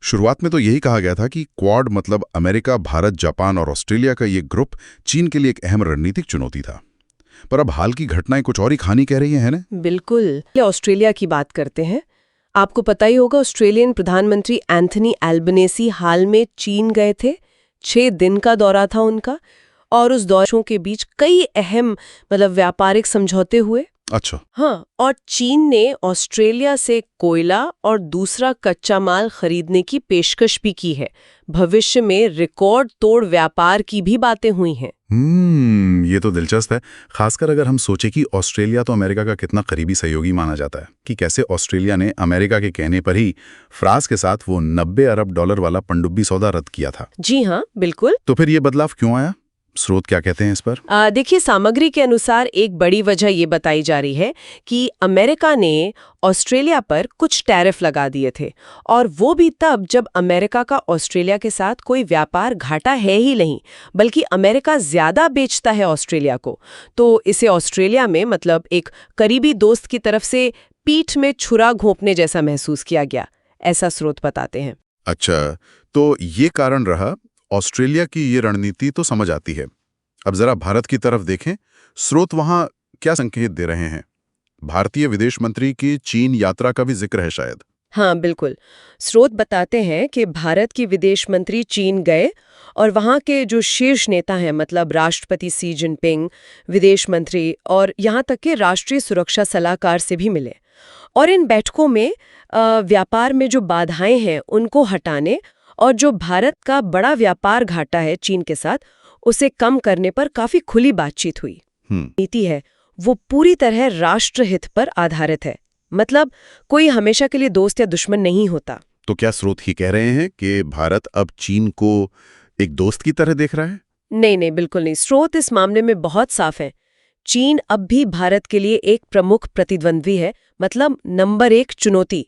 शुरुआत में तो यही कहा गया था कि क्वाड मतलब अमेरिका, भारत, जापान और ऑस्ट्रेलिया का ये ग्रुप चीन के लिए एक अहम रणनीतिक चुनौती था। पर अब हाल की घटनाएं कुछ और ही कहानी कह रही हैं, है ना? बिल्कुल। ऑस्ट्रेलिया की बात करते हैं। आपको पता ही होगा, ऑस्ट्रेलियन प्रधानमंत्री एंथनी एल्बनेसी हाल में चीन गए थे। 6 दिन का दौरा था उनका, और उस दौरे के बीच कई अहम व्यापारिक समझौते हुए। अच्छा। हाँ, और चीन ने ऑस्ट्रेलिया से कोयला और दूसरा कच्चा माल खरीदने की पेशकश भी की है। भविष्य में रिकॉर्ड तोड़ व्यापार की भी बातें हुई हैं। ये तो दिलचस्प है, खासकर अगर हम सोचें कि ऑस्ट्रेलिया तो अमेरिका का कितना करीबी सहयोगी माना जाता है, कि कैसे ऑस्ट्रेलिया ने अमेरिका के कहने पर ही फ्रांस के साथ वो $90 अरब वाला पनडुब्बी सौदा रद्द किया था। जी हाँ, बिल्कुल। तो फिर ये बदलाव क्यों आया? स्रोत क्या कहते हैं इस पर? देखिए, सामग्री के अनुसार एक बड़ी वजह ये बताई जा रही है कि अमेरिका ने ऑस्ट्रेलिया पर कुछ टैरिफ लगा दिए थे, और वो भी तब जब अमेरिका का ऑस्ट्रेलिया के साथ कोई व्यापार घाटा है ही नहीं, बल्कि अमेरिका ज्यादा बेचता है ऑस्ट्रेलिया को। तो इसे ऑस्ट्रेलिया में एक करीबी दोस्त की तरफ से पीठ में छुरा घोंपने जैसा महसूस किया गया, ऐसा स्रोत बताते हैं। अच्छा, तो ये कारण रहा। ऑस्ट्रेलिया की ये रणनीति तो समझ आती है। अब जरा भारत की तरफ देखें, स्रोत वहां क्या संकेत दे रहे हैं? भारतीय विदेश मंत्री की चीन यात्रा का भी जिक्र है शायद। हाँ, बिल्कुल। स्रोत बताते हैं कि भारत की विदेश मंत्री चीन गए और वहाँ के जो शीर्ष नेता हैं, राष्ट्रपति शी जिनपिंग, विदेश मंत्री और यहाँ तक कि राष्ट्रीय सुरक्षा सलाहकार से भी मिले। और इन बैठकों में व्यापार में जो बाधाएं हैं उनको हटाने और जो भारत का बड़ा व्यापार घाटा है चीन के साथ, उसे कम करने पर काफी खुली बातचीत हुई। नीति है वो पूरी तरह राष्ट्रहित पर आधारित है, कोई हमेशा के लिए दोस्त या दुश्मन नहीं होता। तो क्या स्रोत ही कह रहे हैं कि भारत अब चीन को एक दोस्त की तरह देख रहा है? नहीं, बिल्कुल नहीं। स्रोत इस मामले में बहुत साफ है। चीन अब भी भारत के लिए एक प्रमुख प्रतिद्वंद्वी है, नंबर 1 चुनौती।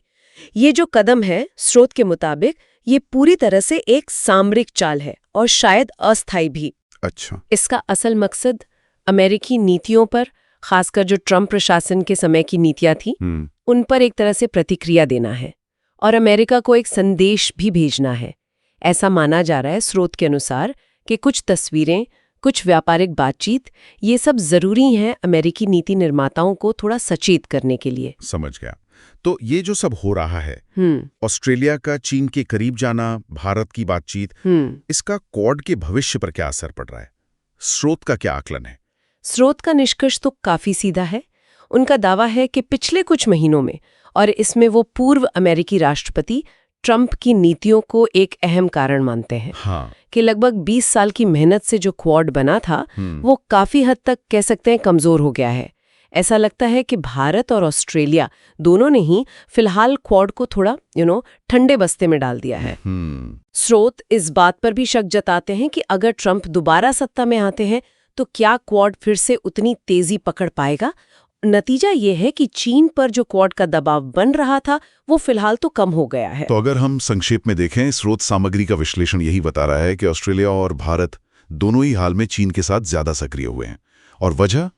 ये जो कदम है, स्रोत के मुताबिक ये पूरी तरह से एक सामरिक चाल है और शायद अस्थायी भी। अच्छा। इसका असल मकसद अमेरिकी नीतियों पर, खासकर जो ट्रंप प्रशासन के समय की नीतियां थी, उन पर एक तरह से प्रतिक्रिया देना है और अमेरिका को एक संदेश भी भेजना है। ऐसा माना जा रहा है स्रोत के अनुसार कि कुछ तस्वीरें, कुछ व्यापारिक बातचीत, ये सब जरूरी हैं अमेरिकी नीति निर्माताओं को थोड़ा सचेत करने के लिए। समझ गया। तो ये जो सब हो रहा है, ऑस्ट्रेलिया का चीन के करीब जाना, भारत की बातचीत, इसका क्वाड के भविष्य पर क्या असर पड़ रहा है? स्रोत का क्या आकलन है? स्रोत का निष्कर्ष तो काफी सीधा है। उनका दावा है कि पिछले कुछ महीनों में, और इसमें वो पूर्व अमेरिकी राष्ट्रपति ट्रंप की नीतियों को एक अहम कारण मानते हैं, कि लगभग 20 साल की मेहनत से जो क्वाड बना था, वो काफी हद तक कह सकते हैं कमजोर हो गया है। ऐसा लगता है कि भारत और ऑस्ट्रेलिया दोनों ने ही फिलहाल क्वाड को थोड़ा ठंडे बस्ते में डाल दिया है। स्रोत इस बात पर भी शक जताते हैं कि अगर ट्रंप दोबारा सत्ता में आते हैं तो क्या क्वाड फिर से उतनी तेजी पकड़ पाएगा। नतीजा ये है कि चीन पर जो क्वाड का दबाव बन रहा था वो फिलहाल तो कम हो गया है। तो अगर हम संक्षेप में देखें, स्रोत सामग्री का विश्लेषण यही बता रहा है कि ऑस्ट्रेलिया और भारत दोनों ही हाल में चीन के साथ ज्यादा सक्रिय हुए हैं, और वजह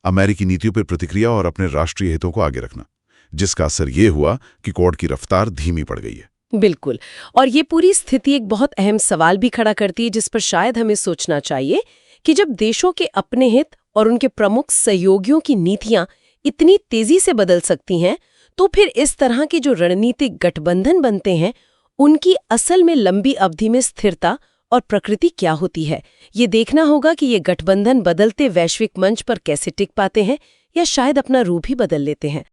अमेरिकी नीतियों पर प्रतिक्रिया और अपने राष्ट्रीय हितों को आगे रखना, जिसका असर ये हुआ कि क्वाड की रफ्तार धीमी पड़ गई है। बिल्कुल। और ये पूरी स्थिति एक बहुत अहम सवाल भी खड़ा करती है, जिस पर शायद हमें सोचना चाहिए कि जब देशों के अपने हित और उनके प्रमुख सहयोगियों की नीतियां इतनी तेजी से बदल सकती हैं, तो फिर इस तरह के जो रणनीतिक गठबंधन बनते हैं, उनकी असल में लंबी अवधि में स्थिरता और प्रकृति क्या होती है। ये देखना होगा कि ये गठबंधन बदलते वैश्विक मंच पर कैसे टिक पाते हैं या शायद अपना रूप ही बदल लेते हैं।